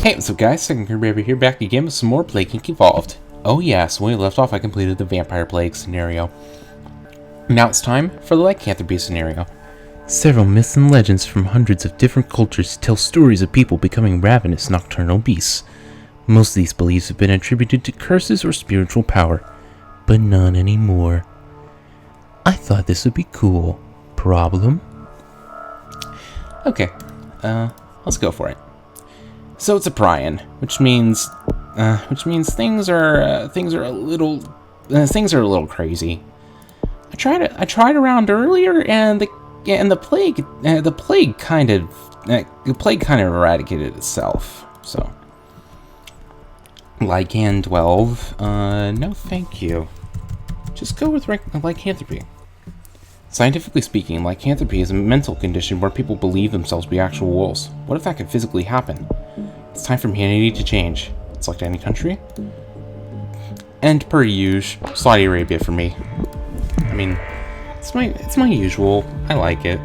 Hey, what's up guys, Second Kirby here, back again with some more Plague Inc. Evolved. Oh yeah, so when we left off I completed the Vampire Plague scenario. Now it's time for the Lycanthropy scenario. Several myths and legends from hundreds of different cultures tell stories of people becoming ravenous nocturnal beasts. Most of these beliefs have been attributed to curses or spiritual power, but none anymore. I thought this would be cool. Problem? Okay, let's go for it. So it's a Prion, which means things are a little crazy. I tried around earlier, and the plague kind of eradicated itself. So Lycan 12, no thank you. Just go with lycanthropy. Scientifically speaking, lycanthropy is a mental condition where people believe themselves to be actual wolves. What if that could physically happen? It's time for humanity to change. Select any country. And per usual, Saudi Arabia for me. I mean, it's my usual. I like it.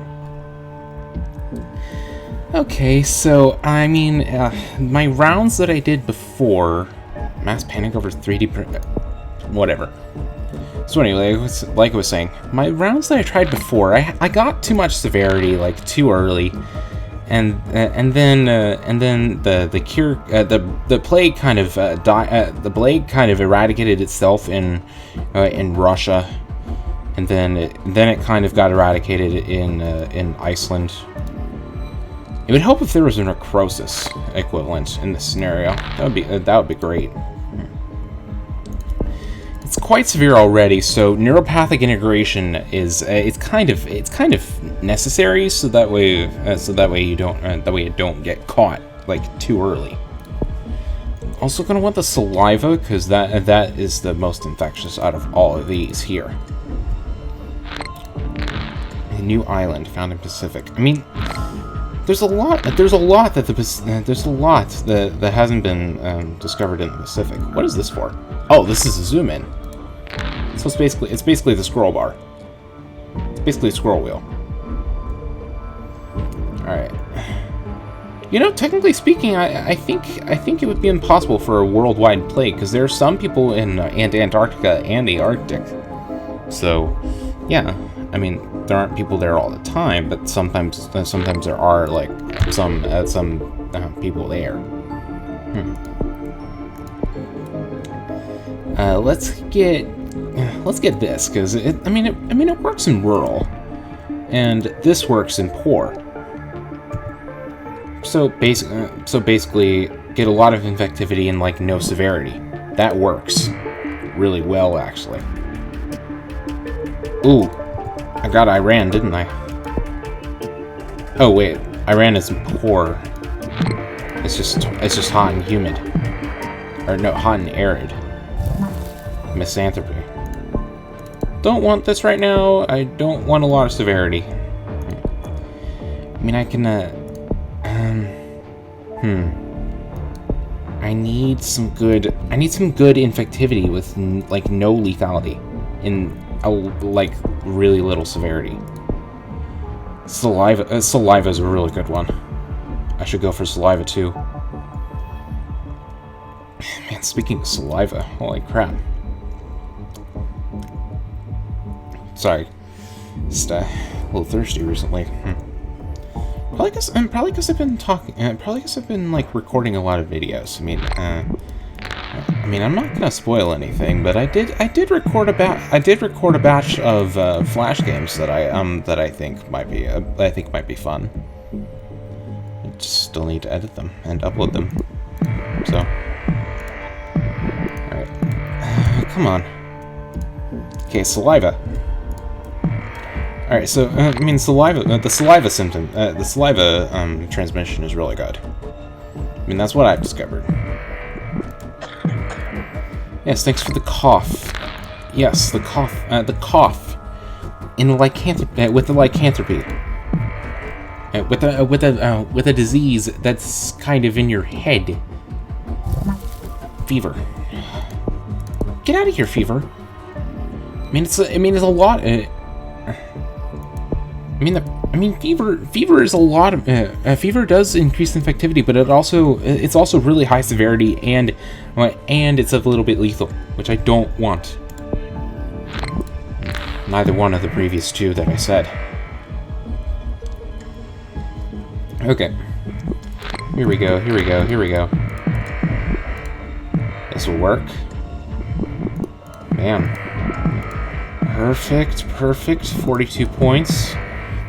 Okay, so I mean, my rounds that I did before, mass panic over 3D, whatever. So anyway, like I was saying, my rounds that I tried before, I got too much severity, like too early, and then the plague kind of the plague kind of eradicated itself in Russia, and then it kind of got eradicated in Iceland. It would help if there was a necrosis equivalent in this scenario. That would be great. It's quite severe already, so neuropathic integration is it's kind of necessary, so that way you don't get caught like too early. Also gonna want the saliva, because that is the most infectious out of all of these here. A new island found in Pacific. I mean, there's a lot that hasn't been discovered in the Pacific. What is this for? Oh, this is a zoom in. So it's basically the scroll bar. It's basically a scroll wheel. Alright. You know, technically speaking, I think it would be impossible for a worldwide plague, because there are some people in Antarctica and the Arctic. So, yeah, I mean, there aren't people there all the time, but sometimes there are like some people there. Let's get this, because it works in rural, and this works in poor. So basically, get a lot of infectivity and like no severity. That works really well, actually. Ooh, I got Iran, didn't I? Oh wait, Iran isn't poor. It's just hot and humid, or no, hot and arid. Misanthropy. Don't want this right now. I don't want a lot of severity. I mean, I can, I need some good infectivity with, like, no lethality. In, like, really little severity. Saliva is a really good one. I should go for saliva, too. Man, speaking of saliva, holy crap. Sorry, just a little thirsty recently. Probably because I've been talking. Probably because I've been like recording a lot of videos. I mean, I'm not gonna spoil anything, but I did record a batch of Flash games that I think might be fun. I just still need to edit them and upload them. So, all right, come on. Okay, saliva. Alright, so, I mean, the saliva transmission is really good. I mean, that's what I've discovered. Yes, thanks for the cough. Yes, the cough in the lycanthropy, with the lycanthropy. With a disease that's kind of in your head. Fever. Get out of here, fever. I mean, it's a lot. fever is a lot of fever does increase infectivity, but it's also really high severity, and it's a little bit lethal, which I don't want. Neither one of the previous two that I said. Okay. Here we go. This will work. Man. Perfect. 42 points.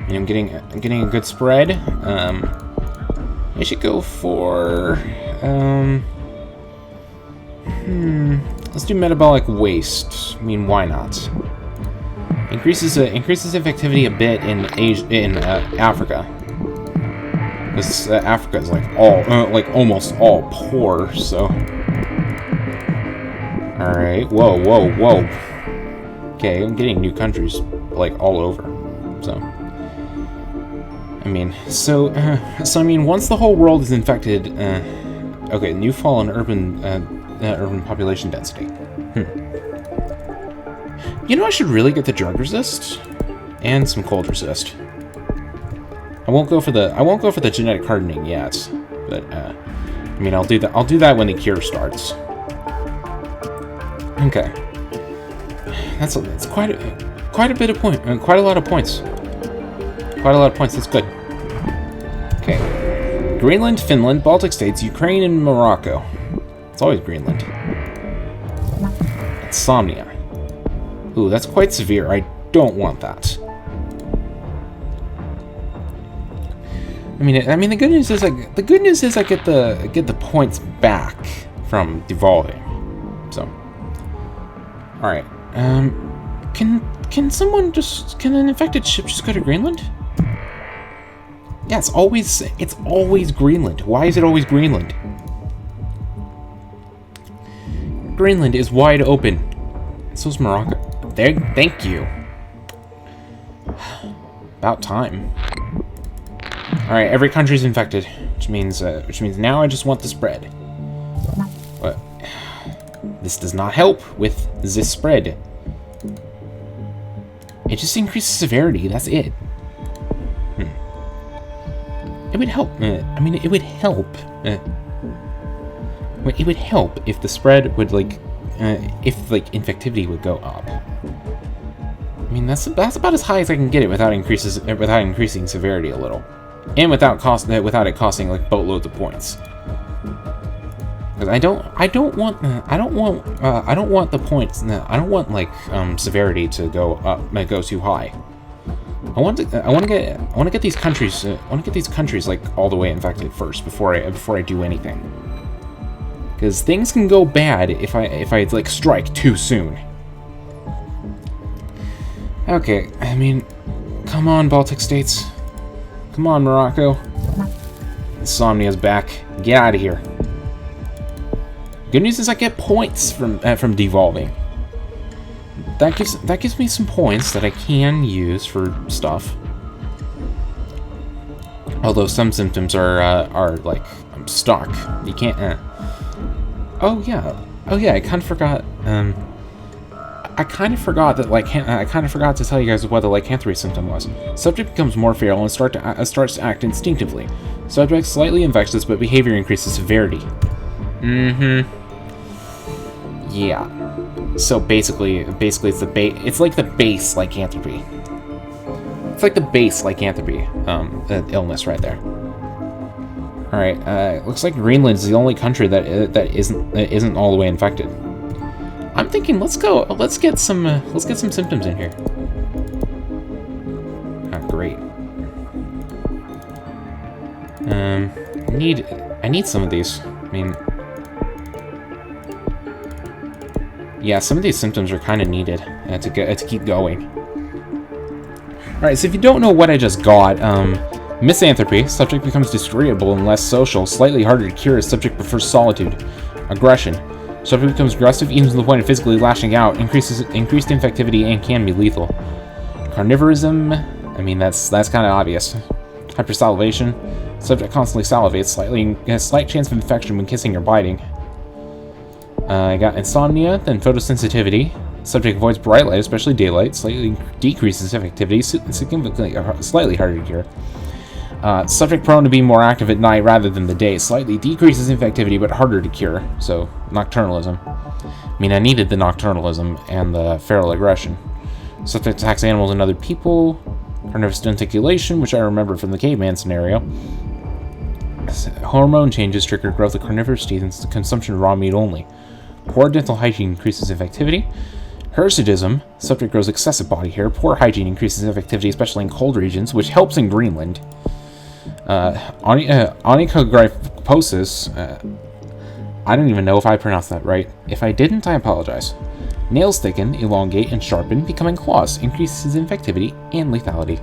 And I'm getting a good spread. I should go for let's do metabolic waste. I mean, why not? Increases infectivity a bit in Africa. Because Africa is like almost all poor, so. All right. Whoa. Okay, I'm getting new countries like all over, so. I mean, once the whole world is infected, okay, new fall in urban population density. You know, I should really get the drug resist and some cold resist. I won't go for the genetic hardening yet, but I mean, I'll do that when the cure starts. Okay, that's quite a lot of points. That's good. Okay. Greenland, Finland, Baltic states, Ukraine, and Morocco. It's always Greenland. Insomnia. Ooh, that's quite severe. I don't want that. I mean, the good news is I get the points back from devolving. So, all right. Can an infected ship just go to Greenland? Yeah, it's always Greenland. Why is it always Greenland? Greenland is wide open. So's Morocco. There, thank you. About time. All right, every country's infected, which means now I just want the spread. But this does not help with this spread. It just increases severity. That's it. It would help. I mean, it would help. It would help if the spread would if infectivity would go up. I mean, that's about as high as I can get it without increasing severity a little, and without it costing like boatloads of points. Because I don't want the points. I don't want severity to go up, go too high. I want to get these countries. I want to get these countries like all the way infected first before I do anything. Because things can go bad if I like strike too soon. Okay, I mean, come on, Baltic states. Come on, Morocco. Insomnia's back. Get out of here. Good news is I get points from devolving. That gives me some points that I can use for stuff. Although some symptoms are like I'm stuck. You can't. Oh yeah. I kind of forgot. I kind of forgot to tell you guys what the lycanthropy symptom was. Subject becomes more feral and starts to act instinctively. Subject slightly infectious, but behavior increases severity. Yeah. So basically it's like the base lycanthropy. It's like the base lycanthropy illness right there. All right. Looks like Greenland is the only country that isn't all the way infected. I'm thinking let's get some symptoms in here. Oh, great. I need some of these. I mean, yeah, some of these symptoms are kind of needed to keep going. All right, so if you don't know what I just got, misanthropy, subject becomes disagreeable and less social, slightly harder to cure as subject prefers solitude. Aggression, subject becomes aggressive even to the point of physically lashing out, increased infectivity and can be lethal. Carnivorism, I mean that's kind of obvious. Hypersalivation, subject constantly salivates, has slight chance of infection when kissing or biting. I got insomnia, then photosensitivity, Subject avoids bright light, especially daylight, slightly decreases effectivity, significantly slightly harder to cure. Subject prone to be more active at night rather than the day, slightly decreases infectivity but harder to cure. So, nocturnalism. I mean, I needed the nocturnalism and the feral aggression. Subject attacks animals and other people. Carnivorous denticulation, which I remember from the caveman scenario. Hormone changes trigger growth of carnivorous teeth and consumption of raw meat only. Poor dental hygiene increases effectivity. Hirsutism, subject grows excessive body hair. Poor hygiene increases effectivity, especially in cold regions, which helps in Greenland. Onychogryposis, I don't even know if I pronounced that right. If I didn't, I apologize. Nails thicken, elongate, and sharpen, becoming claws, increases infectivity and lethality.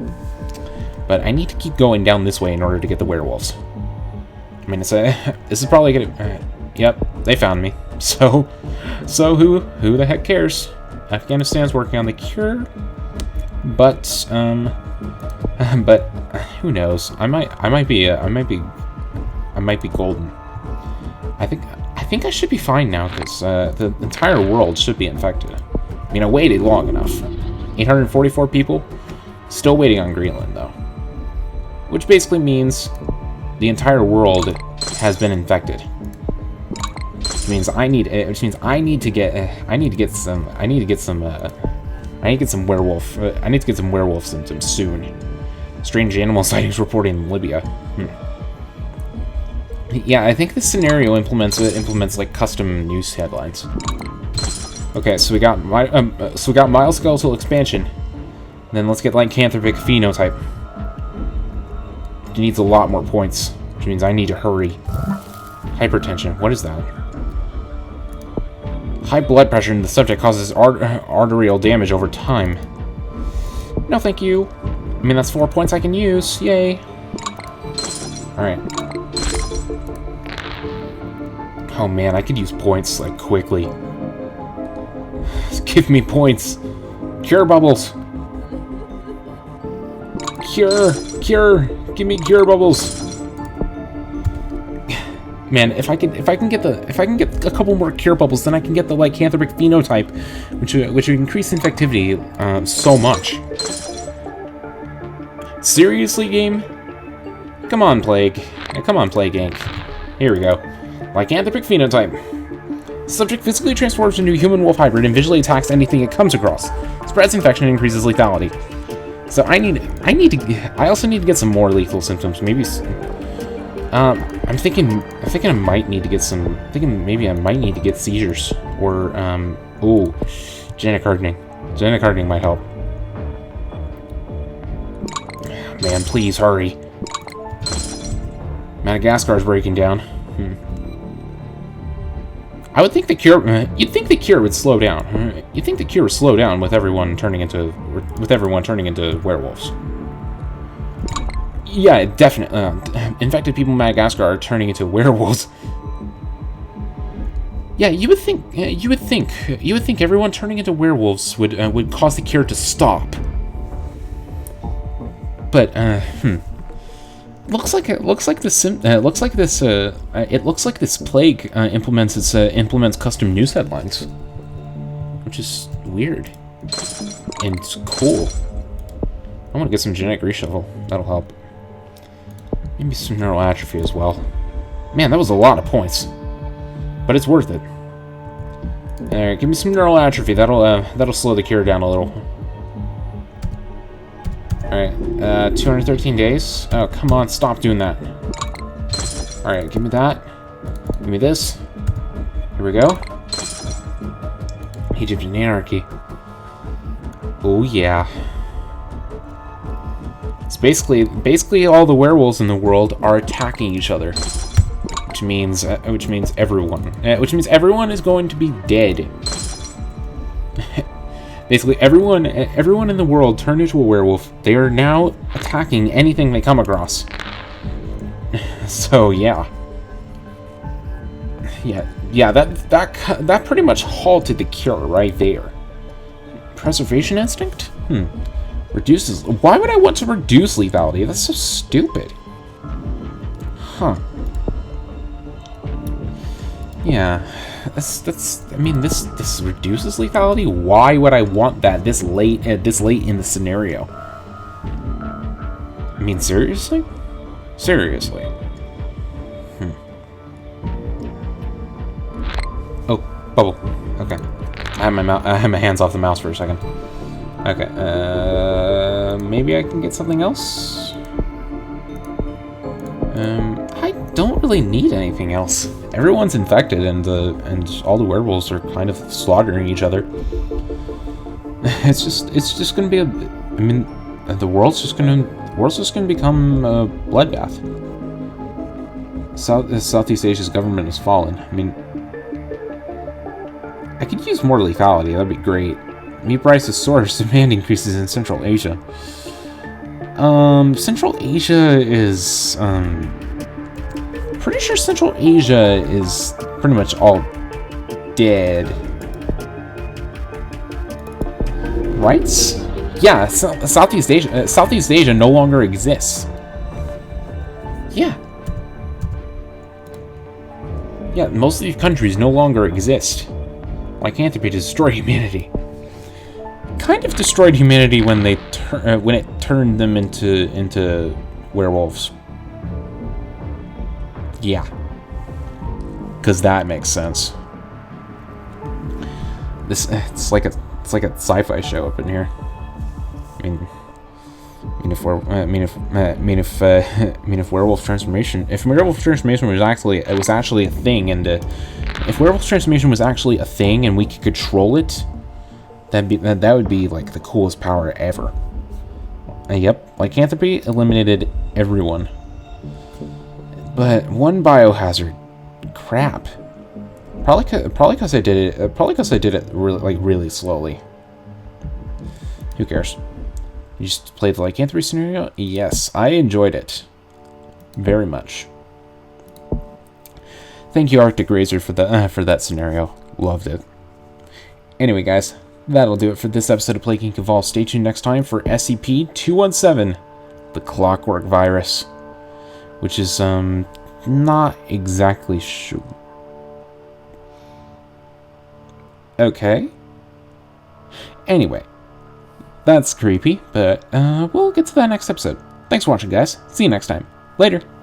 But I need to keep going down this way in order to get the werewolves. I mean, this is probably gonna... yep, they found me. So who the heck cares? Afghanistan's working on the cure, but who knows? I might be golden. I think I should be fine now because the entire world should be infected. I mean, I waited long enough. 844 people, still waiting on Greenland though, which basically means the entire world has been infected. Which means I need to get some werewolf symptoms soon. Strange animal sightings reported in Libya. Yeah, I think this scenario implements like custom news headlines. Okay, so we got myoskeletal expansion. And then let's get lycanthropic phenotype. It needs a lot more points, which means I need to hurry. Hypertension, what is that? High blood pressure in the subject causes arterial damage over time. No, thank you. I mean, that's 4 points I can use. Yay. Alright. Oh man, I could use points, like, quickly. Give me points. Cure bubbles. Cure. Give me cure bubbles. Man, if I can get a couple more cure bubbles, then I can get the lycanthropic phenotype, which would increase infectivity so much. Seriously, game? Come on, Plague. Come on, Plague Inc. Here we go. Lycanthropic phenotype. Subject physically transforms into a human-wolf hybrid and visually attacks anything it comes across. Spreads infection and increases lethality. So I also need to get some more lethal symptoms. Maybe. I'm thinking I might need to get some. I'm thinking maybe I might need to get seizures or genetic hardening. Genetic hardening might help. Man, please hurry. Madagascar's breaking down. I would think the cure. You'd think the cure would slow down. You'd think the cure would slow down with everyone turning into werewolves. Yeah, definitely. Infected people in Madagascar are turning into werewolves. Yeah, you would think everyone turning into werewolves would cause the cure to stop. But looks like this plague implements custom news headlines, which is weird and cool. I want to get some genetic reshuffle. That'll help. Maybe some neural atrophy as well. Man, that was a lot of points, but it's worth it. There, give me some neural atrophy. That'll slow the cure down a little. Alright, 213 days. Oh, come on, stop doing that. Alright, give me that. Give me this. Here we go. Egyptian anarchy. Oh, yeah. It's basically all the werewolves in the world are attacking each other. Which means everyone is going to be dead. Basically, everyone in the world turned into a werewolf. They are now attacking anything they come across. So yeah, that pretty much halted the cure right there. Preservation instinct? Reduces. Why would I want to reduce lethality? That's so stupid. Huh. Yeah. I mean, this reduces lethality. Why would I want that this late in the scenario? I mean, seriously? Seriously. Oh, bubble. Okay. I had my hands off the mouse for a second. Okay. Maybe I can get something else. I don't really need anything else. Everyone's infected, and all the werewolves are kind of slaughtering each other. It's just gonna be a. I mean, the world's just gonna become a bloodbath. Southeast Asia's government has fallen. I mean, I could use more lethality. That'd be great. Meat prices soar as demand increases in Central Asia. Central Asia is pretty sure Central Asia is pretty much all dead. Right? Yeah, Southeast Asia no longer exists. Yeah. Yeah, most of these countries no longer exist. Lycanthropy destroyed humanity. Kind of destroyed humanity when it turned them into werewolves. Yeah. Because that makes sense. It's like a sci-fi show up in here. If werewolf transformation was actually a thing, and if werewolf transformation was actually a thing and we could control it, that would be like the coolest power ever. Yep, lycanthropy eliminated everyone, but one biohazard. Crap. Probably because I did it really slowly. Who cares? You just played the lycanthropy scenario? Yes, I enjoyed it very much. Thank you, ArcticRazor, for that scenario. Loved it. Anyway, guys, that'll do it for this episode of Plague Inc. Evolved. Stay tuned next time for SCP-217, the Clockwork Virus, which is not exactly sure. Okay. Anyway. That's creepy, but we'll get to that next episode. Thanks for watching, guys. See you next time. Later.